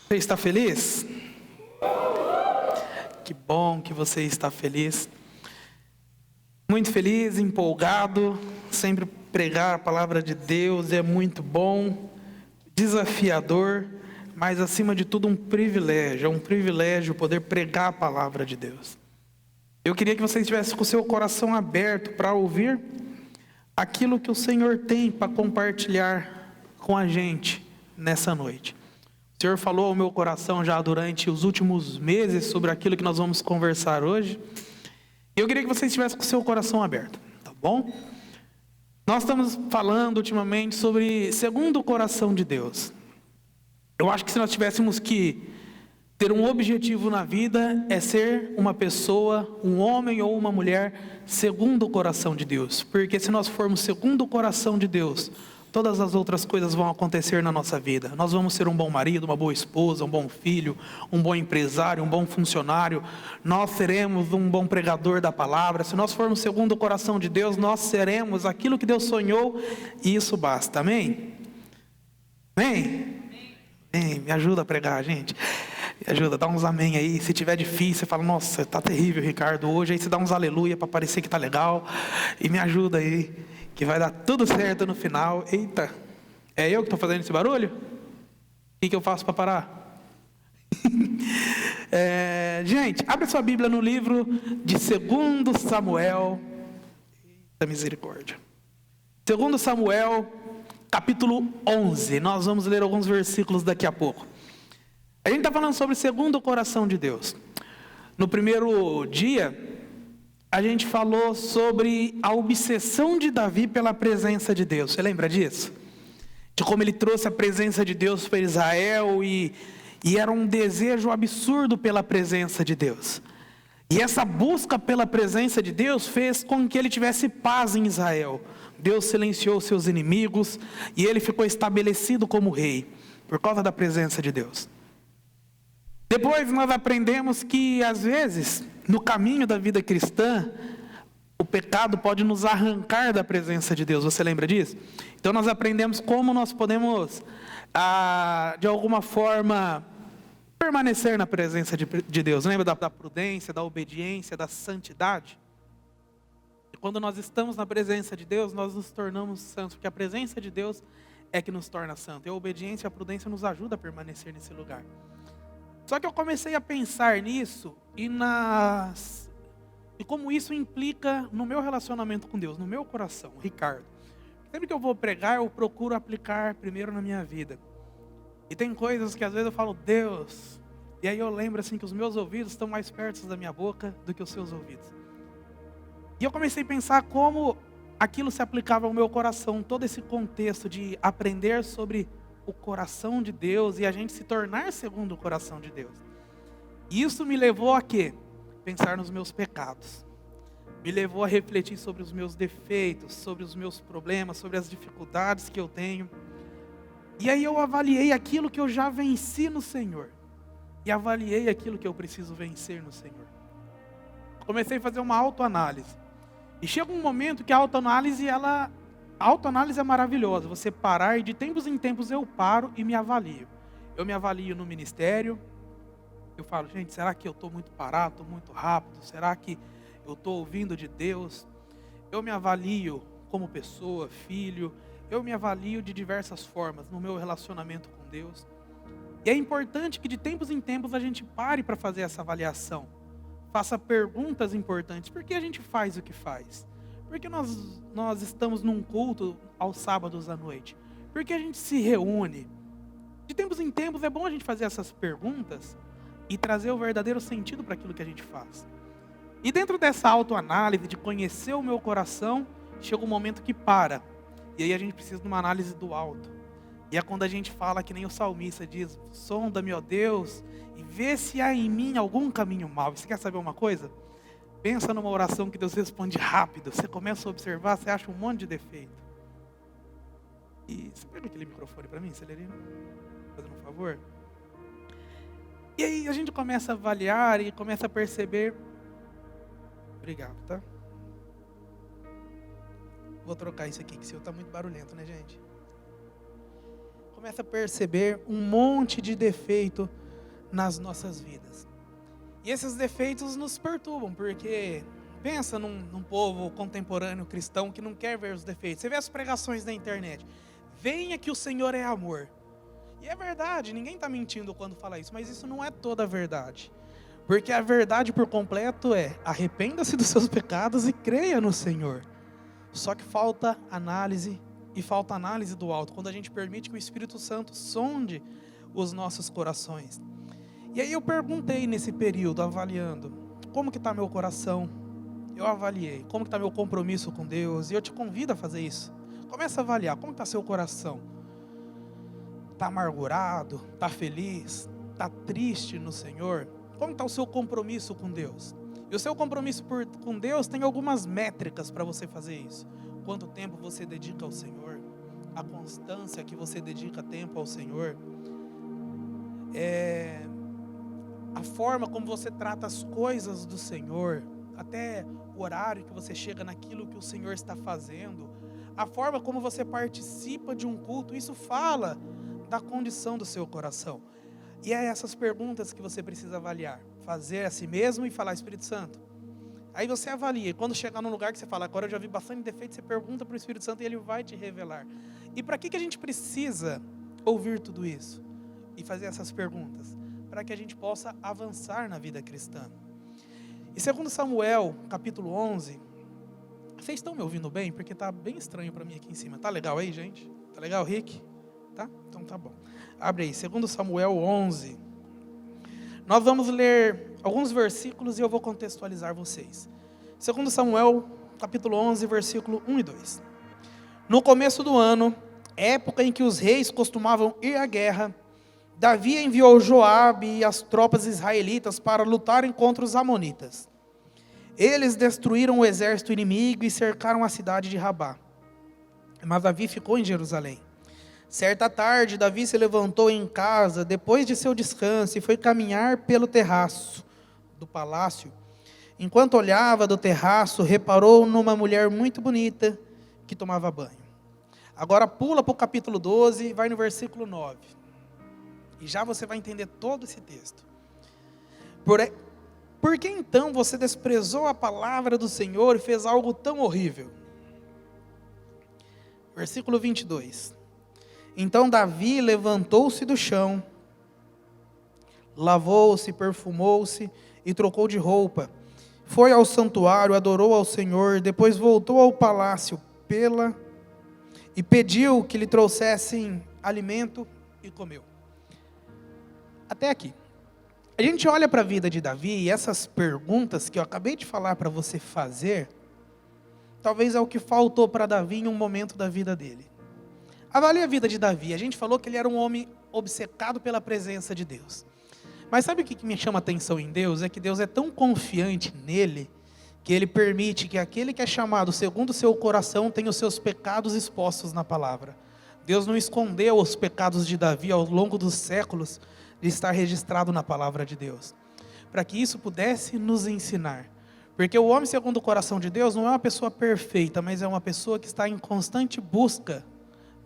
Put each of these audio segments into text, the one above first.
Você está feliz? Que bom que você está feliz. Muito feliz, empolgado. Sempre pregar a palavra de Deus é muito bom, desafiador, mas acima de tudo um privilégio. É um privilégio poder pregar a palavra de Deus. Eu queria que você estivesse com o seu coração aberto para ouvir aquilo que o Senhor tem para compartilhar com a gente nessa noite. O Senhor falou ao meu coração já durante os últimos meses sobre aquilo que nós vamos conversar hoje. E eu queria que você estivesse com o seu coração aberto, tá bom? Nós estamos falando ultimamente sobre segundo o coração de Deus. Eu acho que se nós tivéssemos que ter um objetivo na vida, é ser uma pessoa, um homem ou uma mulher, segundo o coração de Deus. Porque se nós formos segundo o coração de Deus, todas as outras coisas vão acontecer na nossa vida. Nós vamos ser um bom marido, uma boa esposa, um bom filho, um bom empresário, um bom funcionário. Nós seremos um bom pregador da palavra. Se nós formos segundo o coração de Deus, nós seremos aquilo que Deus sonhou, e isso basta. Amém? Amém? Amém. Me ajuda a pregar, gente. Me ajuda, dá uns amém aí. Se tiver difícil, você fala, nossa, tá terrível, Ricardo, hoje. Aí você dá uns aleluia para parecer que tá legal. E me ajuda aí, que vai dar tudo certo no final. Eita, é eu que estou fazendo esse barulho? O que eu faço para parar? Gente, abre sua Bíblia no livro de 2 Samuel. Eita misericórdia. 2 Samuel, capítulo 11. Nós vamos ler alguns versículos daqui a pouco. A gente está falando sobre segundo o coração de Deus. No primeiro dia, a gente falou sobre a obsessão de Davi pela presença de Deus. Você lembra disso? De como ele trouxe a presença de Deus para Israel e era um desejo absurdo pela presença de Deus. E essa busca pela presença de Deus fez com que ele tivesse paz em Israel. Deus silenciou seus inimigos e ele ficou estabelecido como rei por causa da presença de Deus. Depois nós aprendemos que às vezes, no caminho da vida cristã, o pecado pode nos arrancar da presença de Deus. Você lembra disso? Então nós aprendemos como nós podemos, de alguma forma, permanecer na presença de Deus. Lembra da prudência, da obediência, da santidade? E quando nós estamos na presença de Deus, nós nos tornamos santos, porque a presença de Deus é que nos torna santos. E a obediência e a prudência nos ajuda a permanecer nesse lugar. Só que eu comecei a pensar nisso e como isso implica no meu relacionamento com Deus, no meu coração, Ricardo. Sempre que eu vou pregar, eu procuro aplicar primeiro na minha vida. E tem coisas que às vezes eu falo, Deus, e aí eu lembro assim que os meus ouvidos estão mais perto da minha boca do que os seus ouvidos. E eu comecei a pensar como aquilo se aplicava ao meu coração, todo esse contexto de aprender sobre o coração de Deus e a gente se tornar segundo o coração de Deus. E isso me levou a quê? Pensar nos meus pecados. Me levou a refletir sobre os meus defeitos, sobre os meus problemas, sobre as dificuldades que eu tenho. E aí eu avaliei aquilo que eu já venci no Senhor. E avaliei aquilo que eu preciso vencer no Senhor. Comecei a fazer uma autoanálise. E chega um momento que a autoanálise é maravilhosa, você parar e de tempos em tempos eu paro e me avalio. Eu me avalio no ministério, eu falo, gente, será que eu estou muito parado, estou muito rápido? Será que eu estou ouvindo de Deus? Eu me avalio como pessoa, filho, eu me avalio de diversas formas no meu relacionamento com Deus. E é importante que de tempos em tempos a gente pare para fazer essa avaliação. Faça perguntas importantes. Por que a gente faz o que faz? Por que nós estamos num culto aos sábados à noite? Por que a gente se reúne? De tempos em tempos é bom a gente fazer essas perguntas e trazer o verdadeiro sentido para aquilo que a gente faz. E dentro dessa autoanálise, de conhecer o meu coração, chega um momento que para. E aí a gente precisa de uma análise do alto. E é quando a gente fala que nem o salmista diz, sonda-me, ó Deus, e vê se há em mim algum caminho mau. E você quer saber uma coisa? Pensa numa oração que Deus responde rápido. Você começa a observar, você acha um monte de defeito. E você pega aquele microfone para mim, Celerino? Fazendo um favor. E aí a gente começa a avaliar e começa a perceber. Obrigado, tá? Vou trocar isso aqui, que o seu tá muito barulhento, né, gente? começa a perceber um monte de defeito nas nossas vidas. E esses defeitos nos perturbam, porque pensa num povo contemporâneo cristão que não quer ver os defeitos. Você vê as pregações na internet. Venha que o Senhor é amor. E é verdade, ninguém está mentindo quando fala isso, mas isso não é toda a verdade. Porque a verdade por completo é: arrependa-se dos seus pecados e creia no Senhor. Só que falta análise, e falta análise do alto, quando a gente permite que o Espírito Santo sonde os nossos corações. E aí eu perguntei nesse período, avaliando, como que está meu coração? Eu avaliei, como que está meu compromisso com Deus? E eu te convido a fazer isso. Começa a avaliar, como está seu coração? Está amargurado? Está feliz? Está triste no Senhor? Como está o seu compromisso com Deus? E o seu compromisso com Deus tem algumas métricas para você fazer isso. Quanto tempo você dedica ao Senhor? A constância que você dedica tempo ao Senhor? A forma como você trata as coisas do Senhor, até o horário que você chega naquilo que o Senhor está fazendo, a forma como você participa de um culto, isso fala da condição do seu coração. E é essas perguntas que você precisa avaliar, fazer a si mesmo e falar: Espírito Santo. Aí você avalia, quando chegar num lugar que você fala: agora eu já vi bastante defeito, você pergunta para o Espírito Santo e ele vai te revelar. E para que a gente precisa ouvir tudo isso? E fazer essas perguntas? Para que a gente possa avançar na vida cristã. E segundo Samuel, capítulo 11, vocês estão me ouvindo bem? Porque está bem estranho para mim aqui em cima. Tá legal aí, gente? Tá legal, Rick? Tá? Então tá bom. Abre aí, segundo Samuel 11. Nós vamos ler alguns versículos e eu vou contextualizar vocês. Segundo Samuel, capítulo 11, versículo 1 e 2. No começo do ano, época em que os reis costumavam ir à guerra, Davi enviou Joabe e as tropas israelitas para lutarem contra os amonitas. Eles destruíram o exército inimigo e cercaram a cidade de Rabá. Mas Davi ficou em Jerusalém. Certa tarde, Davi se levantou em casa, depois de seu descanso, e foi caminhar pelo terraço do palácio. Enquanto olhava do terraço, reparou numa mulher muito bonita que tomava banho. Agora pula para o capítulo 12 e vai no versículo 9. E já você vai entender todo esse texto. Por que então você desprezou a palavra do Senhor e fez algo tão horrível? Versículo 22. Então Davi levantou-se do chão, lavou-se, perfumou-se e trocou de roupa. Foi ao santuário, adorou ao Senhor, depois voltou ao palácio e pediu que lhe trouxessem alimento e comeu. Até aqui. A gente olha para a vida de Davi e essas perguntas que eu acabei de falar para você fazer, talvez é o que faltou para Davi em um momento da vida dele. Avalie a vida de Davi. A gente falou que ele era um homem obcecado pela presença de Deus. Mas sabe o que me chama a atenção em Deus? É que Deus é tão confiante nele, que ele permite que aquele que é chamado segundo o seu coração tenha os seus pecados expostos na palavra. Deus não escondeu os pecados de Davi ao longo dos séculos de estar registrado na palavra de Deus, para que isso pudesse nos ensinar. Porque o homem segundo o coração de Deus não é uma pessoa perfeita, mas é uma pessoa que está em constante busca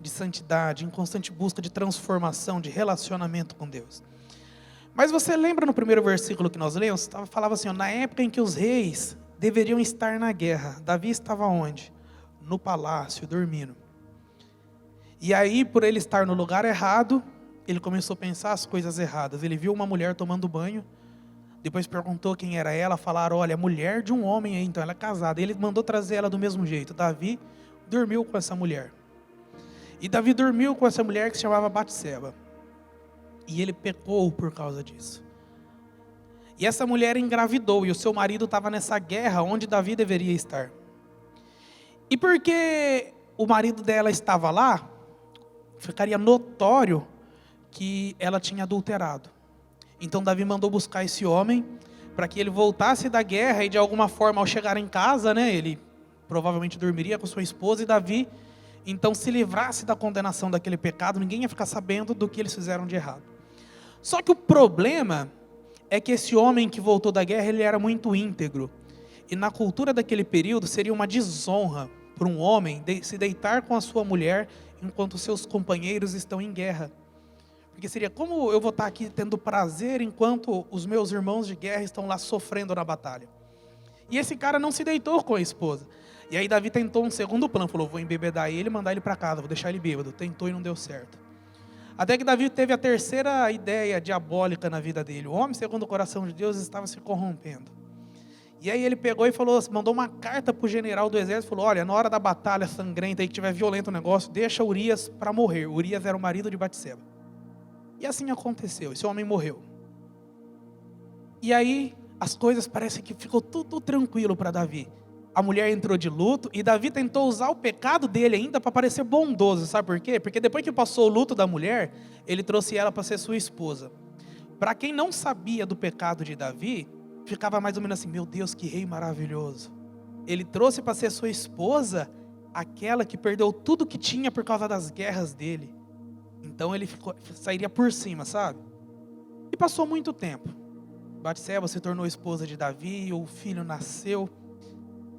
de santidade, em constante busca de transformação, de relacionamento com Deus. Mas você lembra no primeiro versículo que nós lemos? Falava assim, na época em que os reis deveriam estar na guerra, Davi estava onde? No palácio, dormindo. E aí, por ele estar no lugar errado, ele começou a pensar as coisas erradas. Ele viu uma mulher tomando banho, depois perguntou quem era ela, falaram, olha, é mulher de um homem aí, então ela é casada. Ele mandou trazer ela do mesmo jeito. Davi dormiu com essa mulher. E Davi dormiu com essa mulher que se chamava Batseba. E ele pecou por causa disso. E essa mulher engravidou, e o seu marido estava nessa guerra onde Davi deveria estar. E porque o marido dela estava lá, ficaria notório que ela tinha adulterado. Então Davi mandou buscar esse homem, para que ele voltasse da guerra, e de alguma forma ao chegar em casa, ele provavelmente dormiria com sua esposa, e Davi então se livrasse da condenação daquele pecado, ninguém ia ficar sabendo do que eles fizeram de errado. Só que o problema é que esse homem que voltou da guerra, ele era muito íntegro. E na cultura daquele período seria uma desonra para um homem se deitar com a sua mulher enquanto seus companheiros estão em guerra. Porque seria, como eu vou estar aqui tendo prazer enquanto os meus irmãos de guerra estão lá sofrendo na batalha? E esse cara não se deitou com a esposa. E aí Davi tentou um segundo plano, falou, vou embebedar ele e mandar ele para casa, vou deixar ele bêbado. Tentou e não deu certo. Até que Davi teve a terceira ideia diabólica na vida dele. O homem, segundo o coração de Deus, estava se corrompendo. E aí ele pegou e falou, mandou uma carta para o general do exército, falou, olha, na hora da batalha sangrenta aí que tiver violento o negócio, deixa Urias para morrer. Urias era o marido de Batseba. E assim aconteceu, esse homem morreu. E aí as coisas parecem que ficou tudo tranquilo para Davi. A mulher entrou de luto e Davi tentou usar o pecado dele ainda para parecer bondoso, sabe por quê? Porque depois que passou o luto da mulher, ele trouxe ela para ser sua esposa. Para quem não sabia do pecado de Davi, ficava mais ou menos assim, meu Deus, que rei maravilhoso. Ele trouxe para ser sua esposa aquela que perdeu tudo que tinha por causa das guerras dele. Então ele sairia por cima, sabe? E passou muito tempo. Batseba se tornou esposa de Davi, o filho nasceu.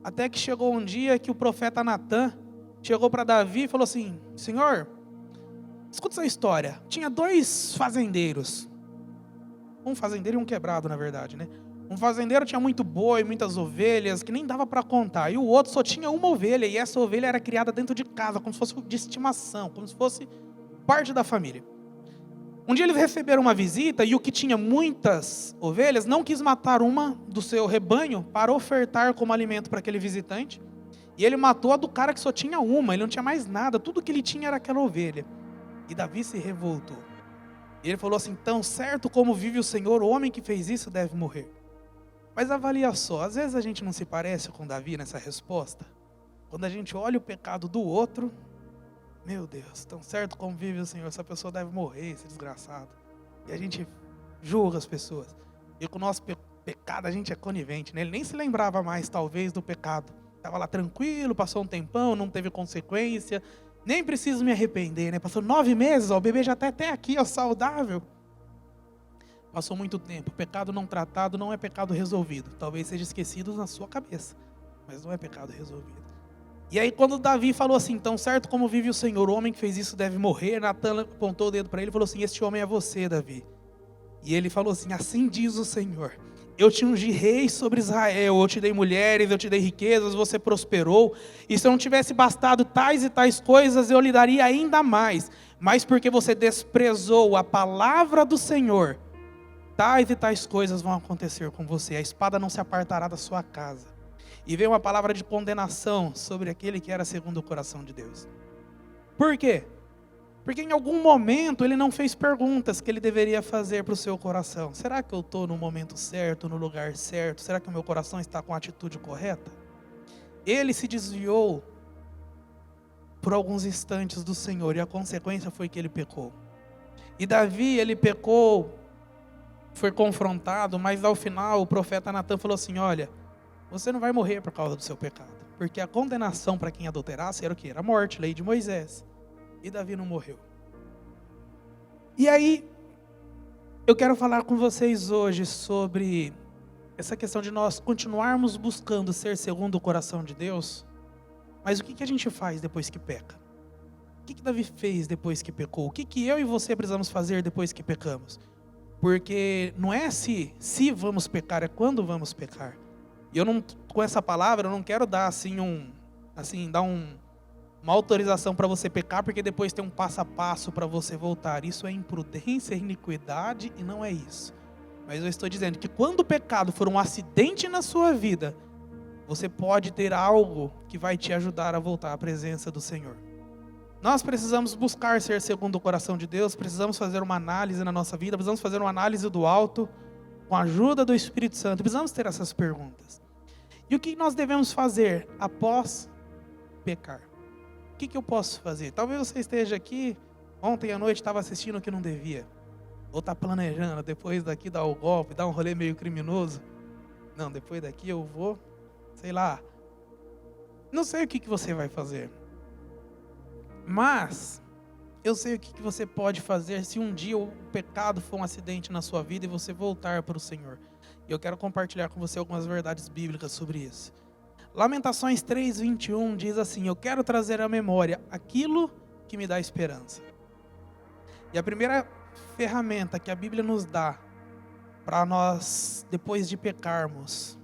Até que chegou um dia que o profeta Natã chegou para Davi e falou assim, Senhor, escuta essa história. Tinha 2 fazendeiros. Um fazendeiro e um quebrado, na verdade, né? Um fazendeiro tinha muito boi, muitas ovelhas, que nem dava para contar. E o outro só tinha uma ovelha, e essa ovelha era criada dentro de casa, como se fosse de estimação, como se fosse parte da família. Um dia eles receberam uma visita, e o que tinha muitas ovelhas não quis matar uma do seu rebanho para ofertar como alimento para aquele visitante. E ele matou a do cara que só tinha uma, ele não tinha mais nada, tudo que ele tinha era aquela ovelha. E Davi se revoltou. E ele falou assim, tão certo como vive o Senhor, o homem que fez isso deve morrer. Mas avalia só, às vezes a gente não se parece com Davi nessa resposta. Quando a gente olha o pecado do outro, meu Deus, tão certo como vive o Senhor, essa pessoa deve morrer, esse desgraçado. E a gente julga as pessoas. E com o nosso pecado a gente é conivente, né? Ele nem se lembrava mais, talvez, do pecado. Estava lá tranquilo, passou um tempão, não teve consequência. Nem preciso me arrepender, né? Passou 9 meses, ó, o bebê já está até aqui, ó, saudável. Passou muito tempo. Pecado não tratado não é pecado resolvido. Talvez seja esquecido na sua cabeça, mas não é pecado resolvido. E aí quando Davi falou assim, tão certo como vive o Senhor, o homem que fez isso deve morrer, Natã apontou o dedo para ele e falou assim, este homem é você, Davi. E ele falou assim, assim diz o Senhor, eu te ungi rei sobre Israel, eu te dei mulheres, eu te dei riquezas, você prosperou, e se eu não tivesse bastado tais e tais coisas, eu lhe daria ainda mais, mas porque você desprezou a palavra do Senhor, tais e tais coisas vão acontecer com você, a espada não se apartará da sua casa. E veio uma palavra de condenação sobre aquele que era segundo o coração de Deus. Por quê? Porque em algum momento ele não fez perguntas que ele deveria fazer para o seu coração. Será que eu estou no momento certo, no lugar certo? Será que o meu coração está com a atitude correta? Ele se desviou por alguns instantes do Senhor e a consequência foi que ele pecou. E Davi, ele pecou, foi confrontado, mas ao final o profeta Natã falou assim, olha, você não vai morrer por causa do seu pecado. Porque a condenação para quem adulterasse era o quê? Era a morte, lei de Moisés. E Davi não morreu. E aí, eu quero falar com vocês hoje sobre essa questão de nós continuarmos buscando ser segundo o coração de Deus. Mas o que a gente faz depois que peca? O que Davi fez depois que pecou? O que eu e você precisamos fazer depois que pecamos? Porque não é se vamos pecar, é quando vamos pecar. E eu não, com essa palavra, eu não quero dar assim uma autorização para você pecar, porque depois tem um passo a passo para você voltar. Isso é imprudência, é iniquidade e não é isso. Mas eu estou dizendo que quando o pecado for um acidente na sua vida, você pode ter algo que vai te ajudar a voltar à presença do Senhor. Nós precisamos buscar ser segundo o coração de Deus, precisamos fazer uma análise na nossa vida, precisamos fazer uma análise do alto, com a ajuda do Espírito Santo, precisamos ter essas perguntas. E o que nós devemos fazer após pecar? O que eu posso fazer? Talvez você esteja aqui, ontem à noite estava assistindo o que não devia. Ou está planejando, depois daqui dar o golpe, dar um rolê meio criminoso. Não, depois daqui eu vou, sei lá. Não sei o que você vai fazer. Mas eu sei o que você pode fazer se um dia o pecado for um acidente na sua vida e você voltar para o Senhor. E eu quero compartilhar com você algumas verdades bíblicas sobre isso. Lamentações 3:21 diz assim, eu quero trazer à memória aquilo que me dá esperança. E a primeira ferramenta que a Bíblia nos dá para nós, depois de pecarmos,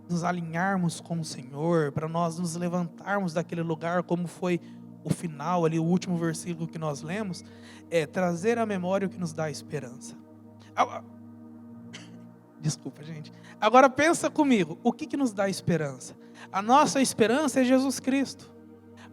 nos alinharmos com o Senhor, para nós nos levantarmos daquele lugar, como foi o final ali, o último versículo que nós lemos, é trazer à memória o que nos dá esperança. Desculpa, gente. Agora pensa comigo, o que nos dá esperança? A nossa esperança é Jesus Cristo.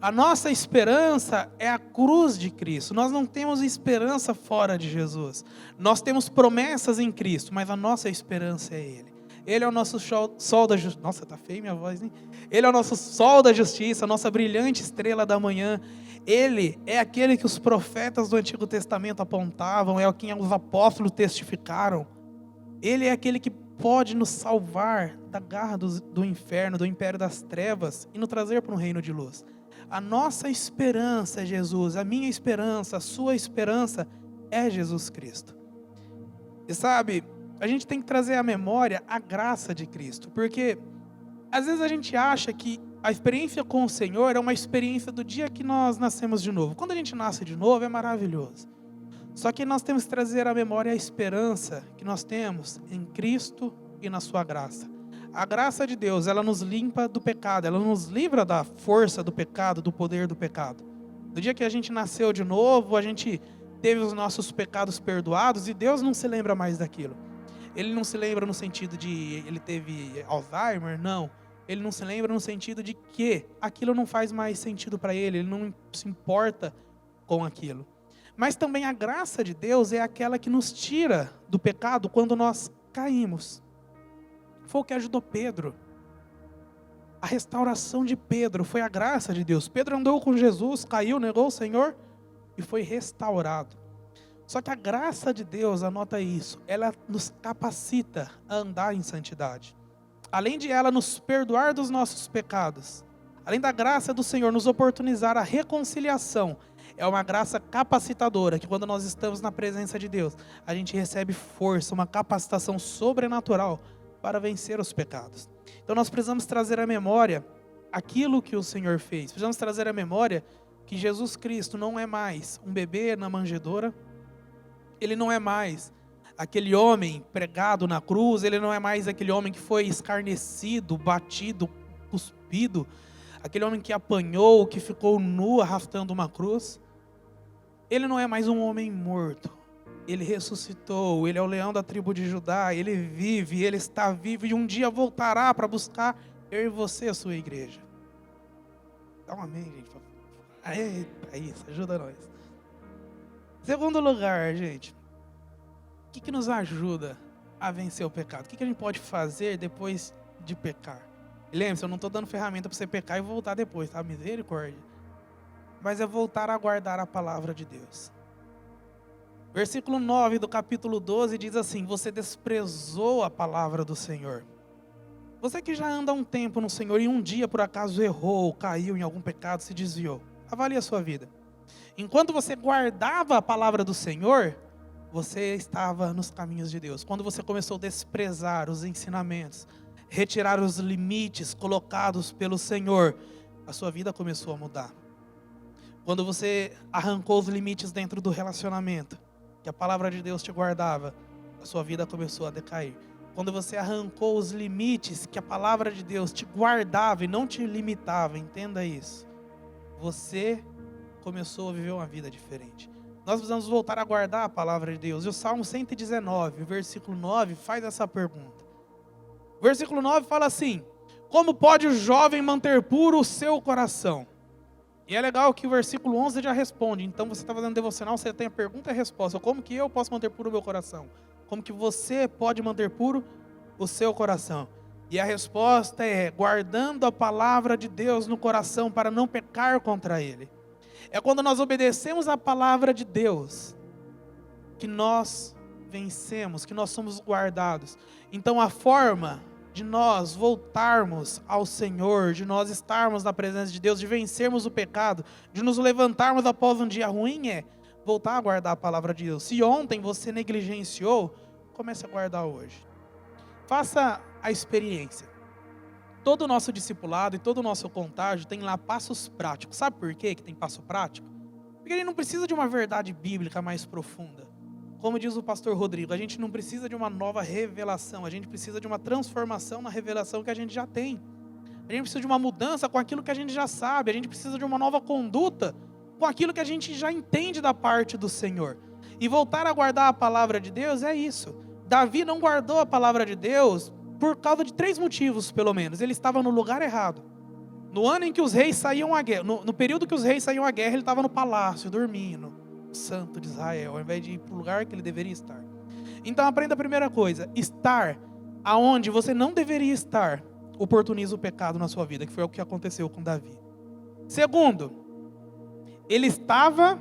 A nossa esperança é a cruz de Cristo. Nós não temos esperança fora de Jesus. Nós temos promessas em Cristo, mas a nossa esperança é Ele. Ele é o nosso sol da justiça. Nossa, tá feio minha voz, hein? Ele é o nosso sol da justiça, a nossa brilhante estrela da manhã. Ele é aquele que os profetas do Antigo Testamento apontavam, é quem os apóstolos testificaram. Ele é aquele que pode nos salvar da garra do inferno, do império das trevas e nos trazer para um reino de luz. A nossa esperança é Jesus, a minha esperança, a sua esperança é Jesus Cristo. E sabe, a gente tem que trazer à memória a graça de Cristo, porque às vezes a gente acha que a experiência com o Senhor é uma experiência do dia que nós nascemos de novo. Quando a gente nasce de novo é maravilhoso. Só que nós temos que trazer à memória a esperança que nós temos em Cristo e na sua graça. A graça de Deus, ela nos limpa do pecado, ela nos livra da força do pecado, do poder do pecado. No dia que a gente nasceu de novo, a gente teve os nossos pecados perdoados e Deus não se lembra mais daquilo. Ele não se lembra no sentido de ele teve Alzheimer, não. Ele não se lembra no sentido de que aquilo não faz mais sentido para ele não se importa com aquilo. Mas também a graça de Deus é aquela que nos tira do pecado quando nós caímos. Foi o que ajudou Pedro. A restauração de Pedro foi a graça de Deus. Pedro andou com Jesus, caiu, negou o Senhor e foi restaurado. Só que a graça de Deus, anota isso, ela nos capacita a andar em santidade. Além de ela nos perdoar dos nossos pecados, além da graça do Senhor nos oportunizar a reconciliação, é uma graça capacitadora, que quando nós estamos na presença de Deus, a gente recebe força, uma capacitação sobrenatural para vencer os pecados. Então nós precisamos trazer à memória aquilo que o Senhor fez. Precisamos trazer à memória que Jesus Cristo não é mais um bebê na manjedoura. Ele não é mais aquele homem pregado na cruz. Ele não é mais aquele homem que foi escarnecido, batido, cuspido. Aquele homem que apanhou, que ficou nu arrastando uma cruz. Ele não é mais um homem morto. Ele ressuscitou, ele é o leão da tribo de Judá, ele vive, ele está vivo e um dia voltará para buscar eu e você, a sua igreja. Dá um amém, gente. É isso, ajuda nós. Segundo lugar, gente, o que nos ajuda a vencer o pecado? O que a gente pode fazer depois de pecar? E lembre-se, eu não estou dando ferramenta para você pecar e voltar depois, tá? Misericórdia. Mas é voltar a guardar a palavra de Deus. Versículo 9 do capítulo 12 diz assim: você desprezou a palavra do Senhor. Você que já anda há um tempo no Senhor e um dia por acaso errou, caiu em algum pecado, se desviou. Avalie a sua vida. Enquanto você guardava a palavra do Senhor, você estava nos caminhos de Deus. Quando você começou a desprezar os ensinamentos, retirar os limites colocados pelo Senhor, a sua vida começou a mudar. Quando você arrancou os limites dentro do relacionamento, que a palavra de Deus te guardava, a sua vida começou a decair. Quando você arrancou os limites que a palavra de Deus te guardava e não te limitava, entenda isso, você começou a viver uma vida diferente. Nós precisamos voltar a guardar a palavra de Deus. E o Salmo 119, o versículo 9, faz essa pergunta. O versículo 9 fala assim: como pode o jovem manter puro o seu coração? E é legal que o versículo 11 já responde. Então você está fazendo devocional, você tem a pergunta e a resposta. Como que eu posso manter puro o meu coração? Como que você pode manter puro o seu coração? E a resposta é guardando a palavra de Deus no coração para não pecar contra ele. É quando nós obedecemos a palavra de Deus que nós vencemos, que nós somos guardados. Então a forma de nós voltarmos ao Senhor, de nós estarmos na presença de Deus, de vencermos o pecado, de nos levantarmos após um dia ruim, é voltar a guardar a palavra de Deus. Se ontem você negligenciou, comece a guardar hoje. Faça a experiência. Todo o nosso discipulado e todo o nosso contágio tem lá passos práticos. Sabe por quê que tem passo prático? Porque a gente não precisa de uma verdade bíblica mais profunda. Como diz o pastor Rodrigo, a gente não precisa de uma nova revelação, a gente precisa de uma transformação na revelação que a gente já tem. A gente precisa de uma mudança com aquilo que a gente já sabe, a gente precisa de uma nova conduta com aquilo que a gente já entende da parte do Senhor. E voltar a guardar a palavra de Deus é isso. Davi não guardou a palavra de Deus por causa de 3 motivos, pelo menos. Ele estava no lugar errado. No ano em que os reis saíam à guerra, no período que os reis saíam à guerra, ele estava no palácio, dormindo, o santo de Israel, ao invés de ir para o lugar que ele deveria estar. Então aprenda a primeira coisa: estar aonde você não deveria estar oportuniza o pecado na sua vida, que foi o que aconteceu com Davi. Segundo, ele estava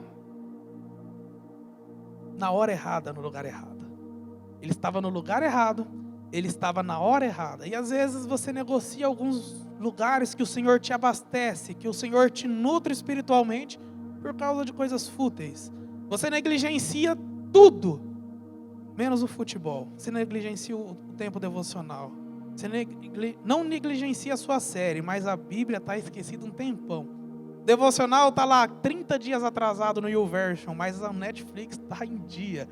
na hora errada, no lugar errado. Ele estava no lugar errado, ele estava na hora errada. E às vezes você negocia alguns lugares que o Senhor te abastece, que o Senhor te nutre espiritualmente, por causa de coisas fúteis. Você negligencia tudo, menos o futebol. Você negligencia o tempo devocional. Você não negligencia a sua série, mas a Bíblia está esquecida um tempão. Devocional está lá 30 dias atrasado no YouVersion, mas a Netflix está em dia.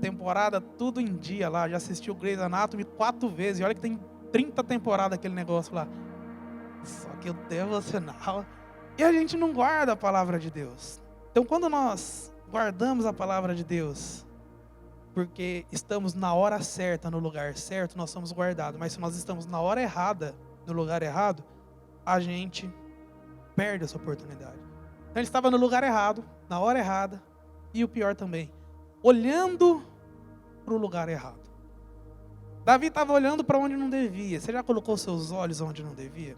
Temporada tudo em dia lá. Já assisti o Grey's Anatomy 4 vezes. E olha que tem 30 temporadas aquele negócio lá. Só que o devocional... E a gente não guarda a palavra de Deus. Então quando nós guardamos a palavra de Deus, porque estamos na hora certa, no lugar certo, nós somos guardados. Mas se nós estamos na hora errada, no lugar errado, a gente perde essa oportunidade. Então ele estava no lugar errado, na hora errada, e o pior também, olhando para o lugar errado. Davi estava olhando para onde não devia. Você já colocou seus olhos onde não devia?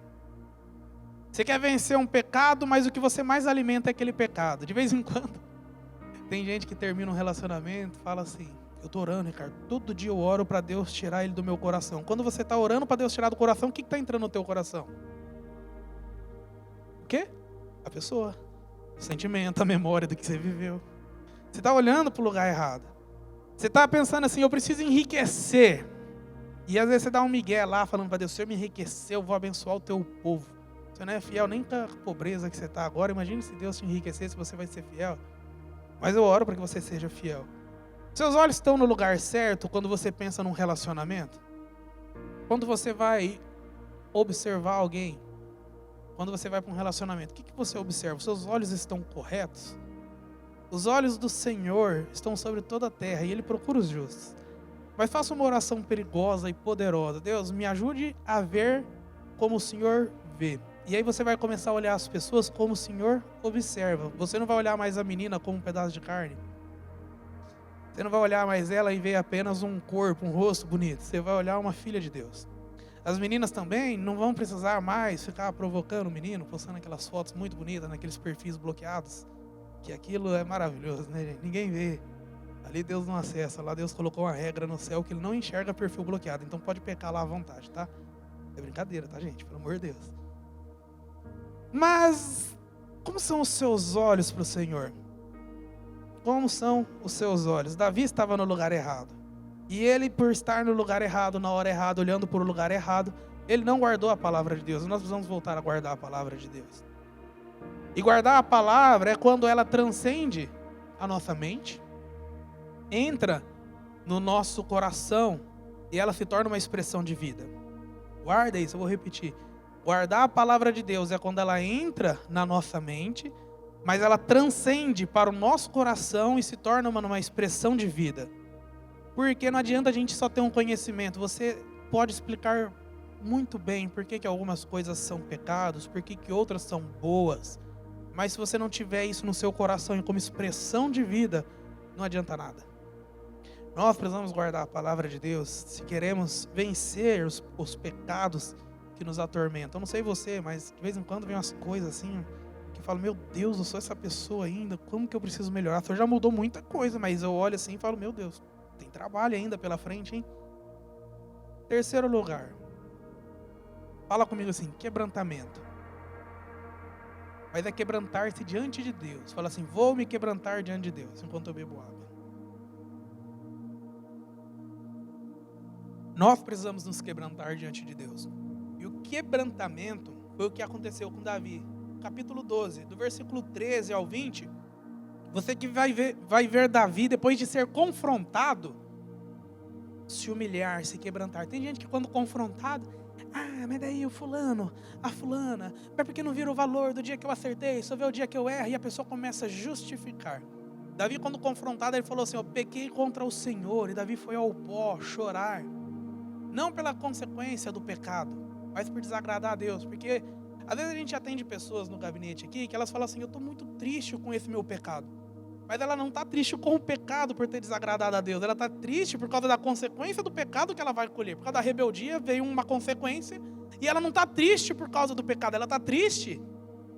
Você quer vencer um pecado, mas o que você mais alimenta é aquele pecado. De vez em quando, tem gente que termina um relacionamento e fala assim: eu estou orando, Ricardo, todo dia eu oro para Deus tirar ele do meu coração. Quando você está orando para Deus tirar do coração, o que está entrando no teu coração? O quê? A pessoa, o sentimento, a memória do que você viveu. Você está olhando para o lugar errado. Você está pensando assim: eu preciso enriquecer. E às vezes você dá um migué lá, falando para Deus: o Senhor me enriqueceu, eu vou abençoar o teu povo. Você não é fiel nem com a pobreza que você está agora. Imagine se Deus te enriquecesse, você vai ser fiel. Mas eu oro para que você seja fiel. Seus olhos estão no lugar certo quando você pensa num relacionamento? Quando você vai observar alguém? Quando você vai para um relacionamento, o que você observa? Os seus olhos estão corretos? Os olhos do Senhor estão sobre toda a terra e Ele procura os justos. Mas faça uma oração perigosa e poderosa. Deus, me ajude a ver como o Senhor vê. E aí você vai começar a olhar as pessoas como o Senhor observa. Você não vai olhar mais a menina como um pedaço de carne. Você não vai olhar mais ela e ver apenas um corpo, um rosto bonito. Você vai olhar uma filha de Deus. As meninas também não vão precisar mais ficar provocando o menino, postando aquelas fotos muito bonitas naqueles perfis bloqueados. Que aquilo é maravilhoso, né, gente? Ninguém vê. Ali Deus não acessa. Lá Deus colocou uma regra no céu que Ele não enxerga perfil bloqueado. Então pode pecar lá à vontade, tá? É brincadeira, tá, gente? Pelo amor de Deus. Mas, como são os seus olhos para o Senhor? Como são os seus olhos? Davi estava no lugar errado. E ele, por estar no lugar errado, na hora errada, olhando para o lugar errado, ele não guardou a palavra de Deus. Nós precisamos voltar a guardar a palavra de Deus. E guardar a palavra é quando ela transcende a nossa mente, entra no nosso coração e ela se torna uma expressão de vida. Guarda isso, eu vou repetir. Guardar a palavra de Deus é quando ela entra na nossa mente, mas ela transcende para o nosso coração e se torna uma expressão de vida. Porque não adianta a gente só ter um conhecimento. Você pode explicar muito bem por que algumas coisas são pecados, por que outras são boas. Mas se você não tiver isso no seu coração e como expressão de vida, não adianta nada. Nós precisamos guardar a palavra de Deus se queremos vencer os pecados que nos atormentam. Eu não sei você, mas de vez em quando vem umas coisas assim que eu falo: meu Deus, eu sou essa pessoa ainda, como que eu preciso melhorar? O Senhor já mudou muita coisa, mas eu olho assim e falo: meu Deus, tem trabalho ainda pela frente, hein? Terceiro lugar, fala comigo assim: quebrantamento. Mas é quebrantar-se diante de Deus. Fala assim: vou me quebrantar diante de Deus enquanto eu bebo água. Nós precisamos nos quebrantar diante de Deus. E o quebrantamento foi o que aconteceu com Davi. Capítulo 12, do versículo 13 ao 20, Você que vai ver Davi, depois de ser confrontado, se humilhar, se quebrantar. Tem gente que quando confrontado, mas daí o fulano, a fulana, mas porque não vira o valor do dia que eu acertei, só vê o dia que eu erro, e a pessoa começa a justificar. Davi, quando confrontado, ele falou assim: eu pequei contra o Senhor, e Davi foi ao pó chorar, não pela consequência do pecado, mas por desagradar a Deus, porque às vezes a gente atende pessoas no gabinete aqui, que elas falam assim: eu estou muito triste com esse meu pecado. Mas ela não está triste com o pecado por ter desagradado a Deus. Ela está triste por causa da consequência do pecado que ela vai colher. Por causa da rebeldia veio uma consequência. E ela não está triste por causa do pecado. Ela está triste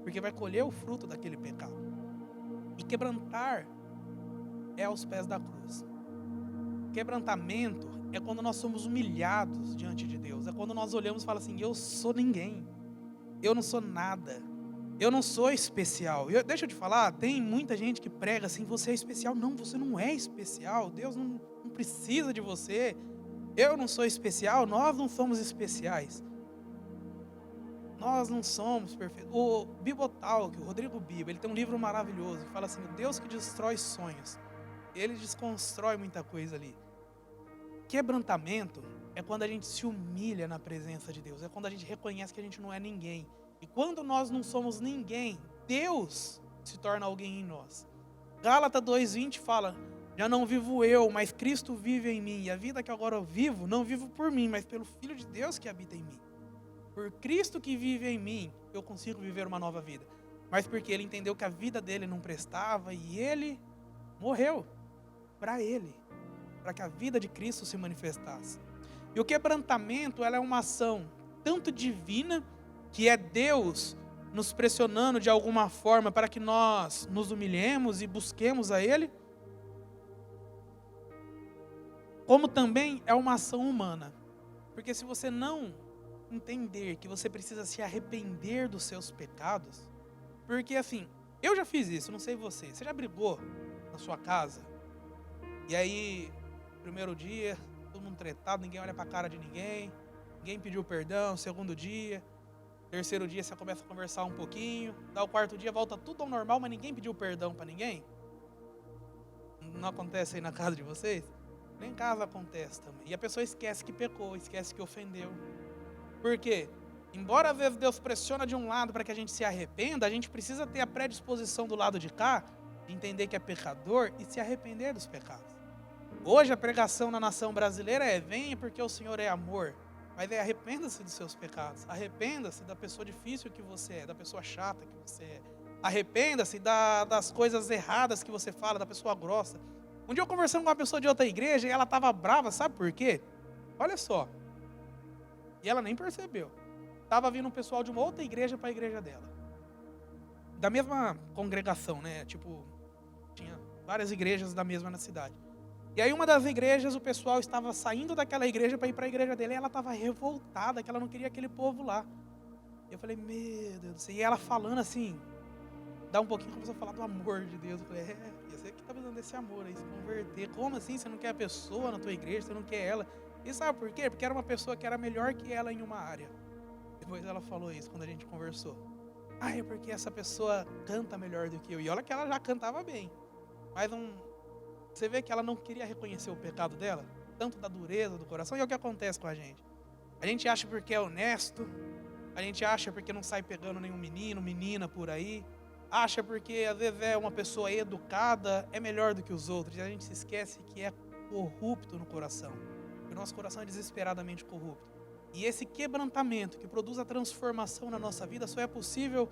porque vai colher o fruto daquele pecado. E quebrantar é aos pés da cruz. Quebrantamento é quando nós somos humilhados diante de Deus. É quando nós olhamos e falamos assim: eu sou ninguém. Eu não sou nada. Eu não sou especial. Deixa eu te falar, tem muita gente que prega assim: você é especial. Não, você não é especial. Deus não precisa de você. Eu não sou especial. Nós não somos especiais. Nós não somos perfeitos. O Bibotalk, o Rodrigo Bibo, ele tem um livro maravilhoso que fala assim: o Deus que destrói sonhos. Ele desconstrói muita coisa ali. Quebrantamento é quando a gente se humilha na presença de Deus. É quando a gente reconhece que a gente não é ninguém. E quando nós não somos ninguém, Deus se torna alguém em nós. Gálatas 2:20 fala: já não vivo eu, mas Cristo vive em mim. E a vida que agora eu vivo, não vivo por mim, mas pelo Filho de Deus que habita em mim. Por Cristo que vive em mim, eu consigo viver uma nova vida. Mas porque ele entendeu que a vida dele não prestava e ele morreu para ele, para que a vida de Cristo se manifestasse. E o quebrantamento, ela é uma ação tanto divina, que é Deus nos pressionando de alguma forma para que nós nos humilhemos e busquemos a Ele, como também é uma ação humana. Porque se você não entender que você precisa se arrepender dos seus pecados, porque assim, eu já fiz isso, não sei você já brigou na sua casa, e aí, primeiro dia, todo mundo tretado, ninguém olha para a cara de ninguém pediu perdão, segundo dia, terceiro dia você começa a conversar um pouquinho, dá o quarto dia, volta tudo ao normal, mas ninguém pediu perdão para ninguém? Não acontece aí na casa de vocês? Nem em casa acontece também. E a pessoa esquece que pecou, esquece que ofendeu. Por quê? Embora às vezes Deus pressiona de um lado para que a gente se arrependa, a gente precisa ter a predisposição do lado de cá, de entender que é pecador e se arrepender dos pecados. Hoje a pregação na nação brasileira é: venha porque o Senhor é amor. Mas arrependa-se dos seus pecados. Arrependa-se da pessoa difícil que você é, da pessoa chata que você é. Arrependa-se das coisas erradas que você fala, da pessoa grossa. Um dia eu conversando com uma pessoa de outra igreja e ela estava brava, sabe por quê? Olha só. E ela nem percebeu. Estava vindo um pessoal de uma outra igreja para a igreja dela. Da mesma congregação, né? Tipo, tinha várias igrejas da mesma na cidade. E aí uma das igrejas, o pessoal estava saindo daquela igreja para ir para a igreja dele, e ela estava revoltada, que ela não queria aquele povo lá. Eu falei: meu Deus do céu. E ela falando assim, dá um pouquinho, começou a falar do amor de Deus. Eu falei: você que está precisando desse amor aí, se converter. Como assim? Você não quer a pessoa na tua igreja, você não quer ela? E sabe por quê? Porque era uma pessoa que era melhor que ela em uma área. Depois ela falou isso quando a gente conversou. É porque essa pessoa canta melhor do que eu. E olha que ela já cantava bem. Mas você vê que ela não queria reconhecer o pecado dela, tanto da dureza do coração. E é o que acontece com a gente. A gente acha porque é honesto, a gente acha porque não sai pegando nenhum menino, menina por aí, acha porque às vezes é uma pessoa educada, é melhor do que os outros. E a gente se esquece que é corrupto no coração. O nosso coração é desesperadamente corrupto. E esse quebrantamento que produz a transformação na nossa vida só é possível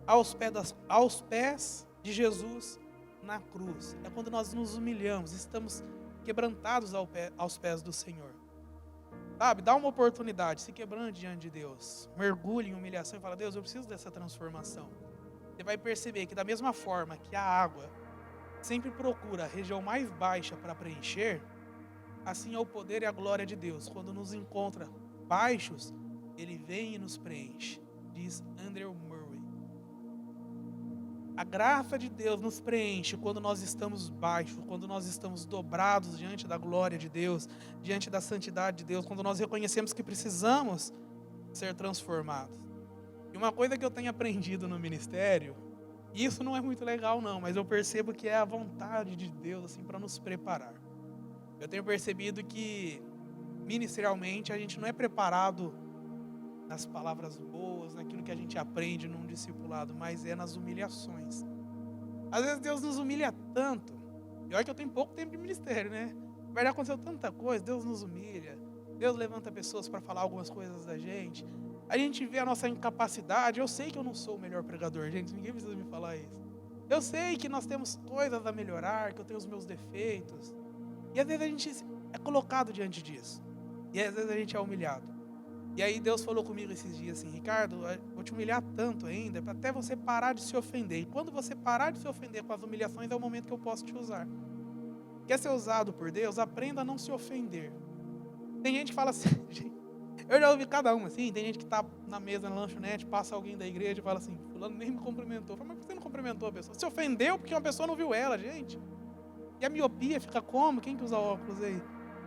aos pés de Jesus na cruz. É quando nós nos humilhamos, estamos quebrantados aos pés do Senhor. Sabe, dá uma oportunidade, se quebrando diante de Deus. Mergulhe em humilhação e fala: Deus, eu preciso dessa transformação. Você vai perceber que da mesma forma que a água sempre procura a região mais baixa para preencher, assim é o poder e a glória de Deus. Quando nos encontra baixos, Ele vem e nos preenche. Diz Andrew Murray. A graça de Deus nos preenche quando nós estamos baixos, quando nós estamos dobrados diante da glória de Deus, diante da santidade de Deus, quando nós reconhecemos que precisamos ser transformados. E uma coisa que eu tenho aprendido no ministério E isso não é muito legal não, mas eu percebo que é a vontade de Deus assim para nos preparar. Eu tenho percebido que ministerialmente a gente não é preparado nas palavras boas, naquilo que a gente aprende num discipulado, mas é nas humilhações. Às vezes Deus nos humilha tanto. E olha que eu tenho pouco tempo de ministério, né? Na verdade aconteceu tanta coisa, Deus nos humilha. Deus levanta pessoas para falar algumas coisas da gente. A gente vê a nossa incapacidade. Eu sei que eu não sou o melhor pregador, gente. Ninguém precisa me falar isso. Eu sei que nós temos coisas a melhorar, que eu tenho os meus defeitos. E às vezes a gente é colocado diante disso. E às vezes a gente é humilhado. E aí Deus falou comigo esses dias assim: Ricardo, vou te humilhar tanto ainda, até você parar de se ofender. E quando você parar de se ofender com as humilhações, é o momento que eu posso te usar. Quer ser usado por Deus? Aprenda a não se ofender. Tem gente que fala assim, eu já ouvi cada um assim, tem gente que tá na mesa, na lanchonete, passa alguém da igreja e fala assim: fulano nem me cumprimentou. Eu falo, mas por que você não cumprimentou a pessoa? Se ofendeu porque uma pessoa não viu ela, gente. E a miopia fica como? Quem que usa óculos aí?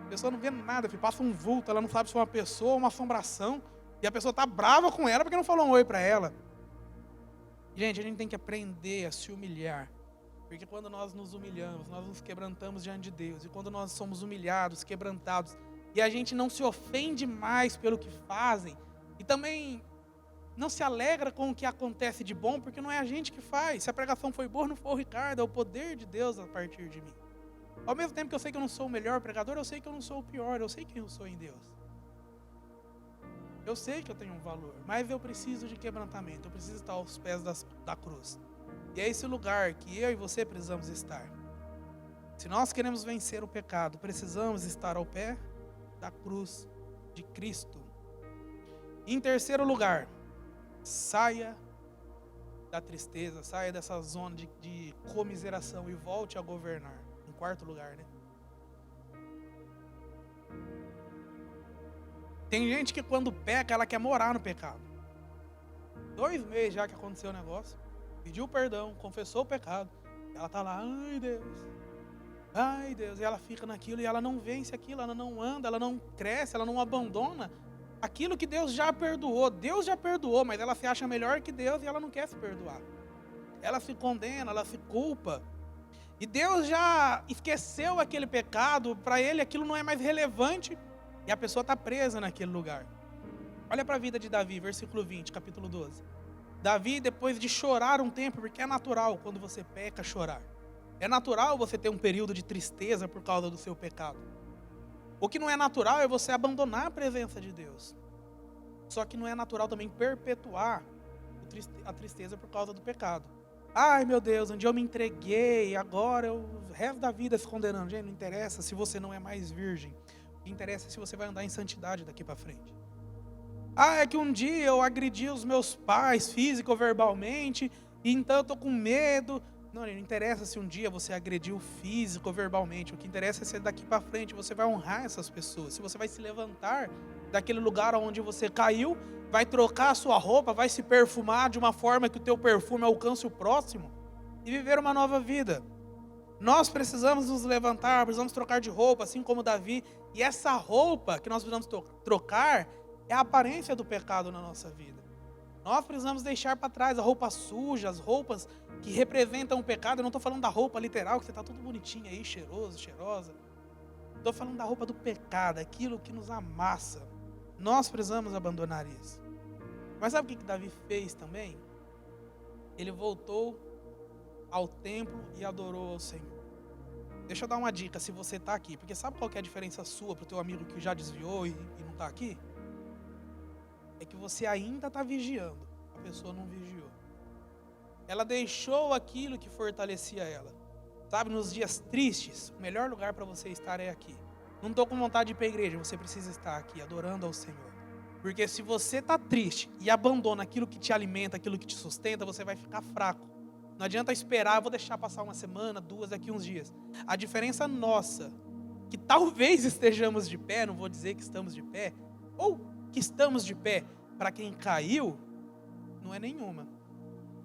A pessoa não vê nada, passa um vulto, ela não sabe se é uma pessoa ou uma assombração. E a pessoa tá brava com ela porque não falou um oi para ela. Gente, a gente tem que aprender a se humilhar. Porque quando nós nos humilhamos, nós nos quebrantamos diante de Deus. E quando nós somos humilhados, quebrantados, e a gente não se ofende mais pelo que fazem, e também não se alegra com o que acontece de bom, porque não é a gente que faz. Se a pregação foi boa, não foi o Ricardo, é o poder de Deus a partir de mim. Ao mesmo tempo que eu sei que eu não sou o melhor pregador, eu sei que eu não sou o pior, eu sei quem eu sou em Deus. Eu sei que eu tenho um valor, mas eu preciso de quebrantamento, eu preciso estar aos pés da cruz. E é esse lugar que eu e você precisamos estar. Se nós queremos vencer o pecado, precisamos estar ao pé da cruz de Cristo. Em terceiro lugar, saia da tristeza, saia dessa zona de comiseração e volte a governar. Em quarto lugar, né? Tem gente que quando peca, ela quer morar no pecado. 2 meses já que aconteceu o negócio, pediu perdão, confessou o pecado, ela tá lá, ai Deus, e ela fica naquilo e ela não vence aquilo, ela não anda, ela não cresce, ela não abandona aquilo que Deus já perdoou. Deus já perdoou, mas ela se acha melhor que Deus e ela não quer se perdoar. Ela se condena, ela se culpa. E Deus já esqueceu aquele pecado, para ele aquilo não é mais relevante. E a pessoa está presa naquele lugar. Olha para a vida de Davi, versículo 20, capítulo 12. Davi, depois de chorar um tempo, porque é natural quando você peca chorar. É natural você ter um período de tristeza por causa do seu pecado. O que não é natural é você abandonar a presença de Deus. Só que não é natural também perpetuar a tristeza por causa do pecado. Ai meu Deus, um dia eu me entreguei, agora o resto da vida se condenando. Gente, não interessa se você não é mais virgem. O que interessa é se você vai andar em santidade daqui para frente. Ah, é que um dia eu agredi os meus pais físico ou verbalmente, e então eu estou com medo. Não interessa se um dia você agrediu físico ou verbalmente. O que interessa é se daqui para frente você vai honrar essas pessoas. Se você vai se levantar daquele lugar onde você caiu, vai trocar a sua roupa, vai se perfumar de uma forma que o teu perfume alcance o próximo e viver uma nova vida. Nós precisamos nos levantar, precisamos trocar de roupa, assim como Davi. E essa roupa que nós precisamos trocar é a aparência do pecado na nossa vida. Nós precisamos deixar para trás a roupa suja, as roupas que representam o pecado. Eu não estou falando da roupa literal, que você está tudo bonitinho aí, cheiroso, cheirosa. Estou falando da roupa do pecado, aquilo que nos amassa. Nós precisamos abandonar isso. Mas sabe o que Davi fez também? Ele voltou ao templo e adorou ao Senhor. Deixa eu dar uma dica, se você está aqui. Porque sabe qual que é a diferença sua para o teu amigo que já desviou e não está aqui? É que você ainda está vigiando. A pessoa não vigiou. Ela deixou aquilo que fortalecia ela. Sabe, nos dias tristes, o melhor lugar para você estar é aqui. Não estou com vontade de ir para a igreja, você precisa estar aqui, adorando ao Senhor. Porque se você está triste e abandona aquilo que te alimenta, aquilo que te sustenta, você vai ficar fraco. Não adianta esperar, eu vou deixar passar uma semana, 2, daqui uns dias. A diferença nossa, que talvez estejamos de pé, não vou dizer que estamos de pé, ou que estamos de pé para quem caiu, não é nenhuma.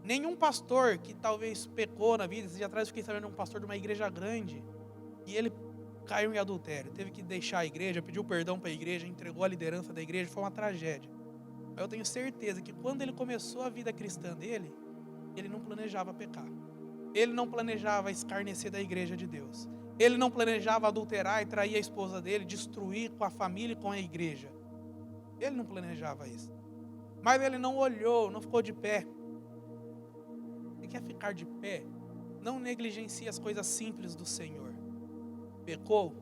Nenhum pastor que talvez pecou na vida, esse dia atrás eu fiquei sabendo de um pastor de uma igreja grande, e ele caiu em adultério, teve que deixar a igreja, pediu perdão para a igreja, entregou a liderança da igreja, foi uma tragédia. Mas eu tenho certeza que quando ele começou a vida cristã dele, ele não planejava pecar. Ele não planejava escarnecer da igreja de Deus. Ele não planejava adulterar e trair a esposa dele, destruir com a família e com a igreja. Ele não planejava isso. Mas ele não olhou, não ficou de pé. Você quer ficar de pé? Não negligencie as coisas simples do Senhor. Pecou?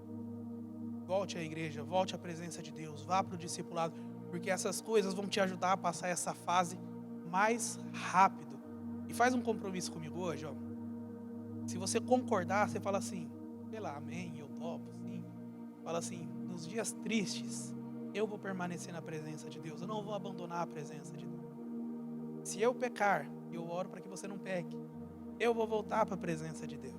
Volte à igreja, volte à presença de Deus, vá para o discipulado, porque essas coisas vão te ajudar a passar essa fase mais rápido. E faz um compromisso comigo hoje, ó. Se você concordar, você fala assim, sei lá, amém, eu topo, sim. Fala assim, nos dias tristes, eu vou permanecer na presença de Deus, eu não vou abandonar a presença de Deus. Se eu pecar, eu oro para que você não peque. Eu vou voltar para a presença de Deus.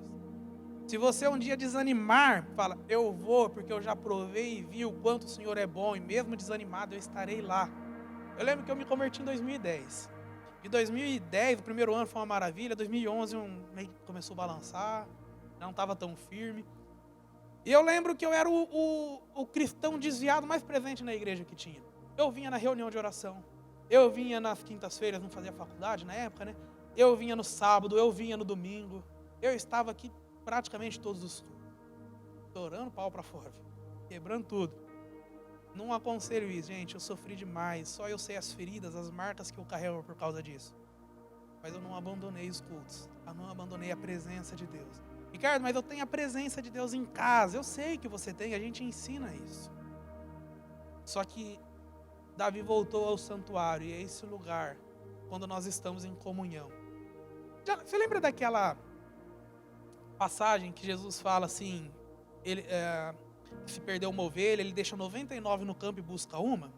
Se você um dia desanimar, fala, eu vou, porque eu já provei e vi o quanto o Senhor é bom, e mesmo desanimado eu estarei lá. Eu lembro que eu me converti em 2010. De 2010, o primeiro ano foi uma maravilha. 2011 meio começou a balançar, não estava tão firme. E eu lembro que eu era o cristão desviado mais presente na igreja que tinha. Eu vinha na reunião de oração, eu vinha nas quintas-feiras, não fazia faculdade na época, né? Eu vinha no sábado, eu vinha no domingo. Eu estava aqui praticamente todos os cultos, estourando pau para fora, quebrando tudo. Não aconselho isso, gente, eu sofri demais. Só eu sei as feridas, as marcas que eu carrego por causa disso. Mas eu não abandonei os cultos, eu não abandonei a presença de Deus. Ricardo, mas eu tenho a presença de Deus em casa. Eu sei que você tem, a gente ensina isso. Só que Davi voltou ao santuário, e é esse lugar quando nós estamos em comunhão. Você lembra daquela passagem que Jesus fala assim, ele se perdeu uma ovelha, ele deixa 99 no campo e busca uma?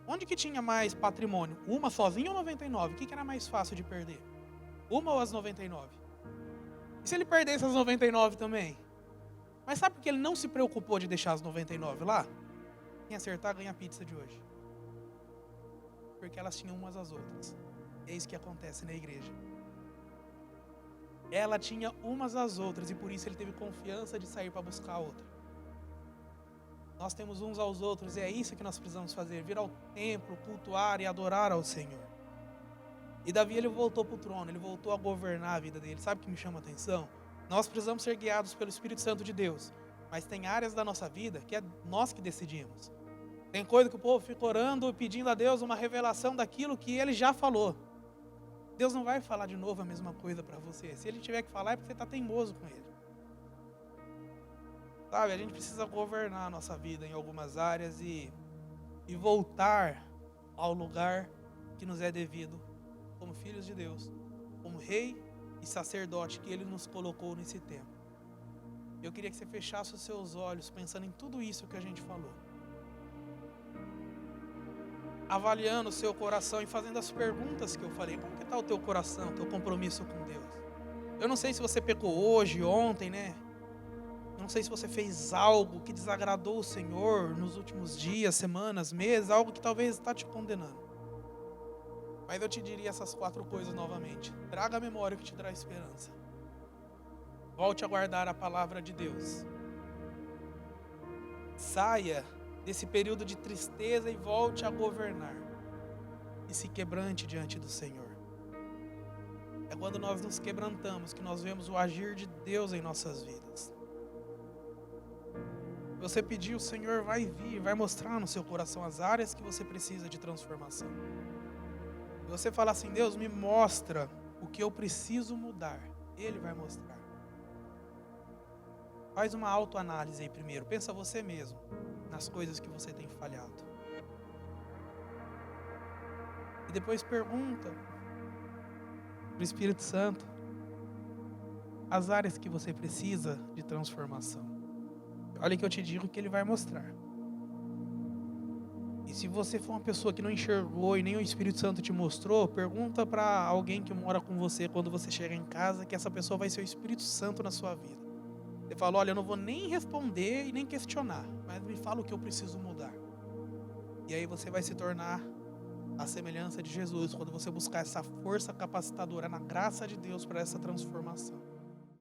Onde que tinha mais patrimônio? Uma sozinha ou 99? O que era mais fácil de perder? Uma ou as 99? E se ele perdesse as 99 também? Mas sabe por que ele não se preocupou de deixar as 99 lá? Quem acertar ganha a pizza de hoje. Porque elas tinham umas às outras. É isso que acontece na igreja. Ela tinha umas às outras e por isso ele teve confiança de sair para buscar a outra. Nós temos uns aos outros e é isso que nós precisamos fazer, vir ao templo, cultuar e adorar ao Senhor. E Davi, ele voltou para o trono, ele voltou a governar a vida dele. Sabe o que me chama a atenção? Nós precisamos ser guiados pelo Espírito Santo de Deus, mas tem áreas da nossa vida que é nós que decidimos. Tem coisa que o povo fica orando, pedindo a Deus uma revelação daquilo que ele já falou. Deus não vai falar de novo a mesma coisa para você. Se ele tiver que falar é porque você está teimoso com ele. Sabe, a gente precisa governar a nossa vida em algumas áreas e voltar ao lugar que nos é devido, como filhos de Deus, como rei e sacerdote que ele nos colocou nesse tempo. Eu queria que você fechasse os seus olhos pensando em tudo isso que a gente falou. Avaliando o seu coração e fazendo as perguntas que eu falei. Como que está o teu coração, o teu compromisso com Deus? Eu não sei se você pecou hoje, ontem, né? Eu não sei se você fez algo que desagradou o Senhor nos últimos dias, semanas, meses, algo que talvez está te condenando. Mas eu te diria essas 4 coisas novamente. Traga a memória que te traz esperança. Volte a guardar a palavra de Deus. Saia desse período de tristeza e volte a governar. E se quebrante diante do Senhor. É quando nós nos quebrantamos que nós vemos o agir de Deus em nossas vidas. Se você pedir, o Senhor vai vir, vai mostrar no seu coração as áreas que você precisa de transformação. Se você falar assim, Deus, me mostra o que eu preciso mudar, Ele vai mostrar. Faz uma autoanálise aí primeiro, pensa você mesmo nas coisas que você tem falhado. E depois pergunta para o Espírito Santo as áreas que você precisa de transformação. Olha que eu te digo que Ele vai mostrar. E se você for uma pessoa que não enxergou e nem o Espírito Santo te mostrou, pergunta para alguém que mora com você quando você chegar em casa, que essa pessoa vai ser o Espírito Santo na sua vida. Você fala, olha, eu não vou nem responder e nem questionar, mas me fala o que eu preciso mudar. E aí você vai se tornar a semelhança de Jesus, quando você buscar essa força capacitadora na graça de Deus para essa transformação.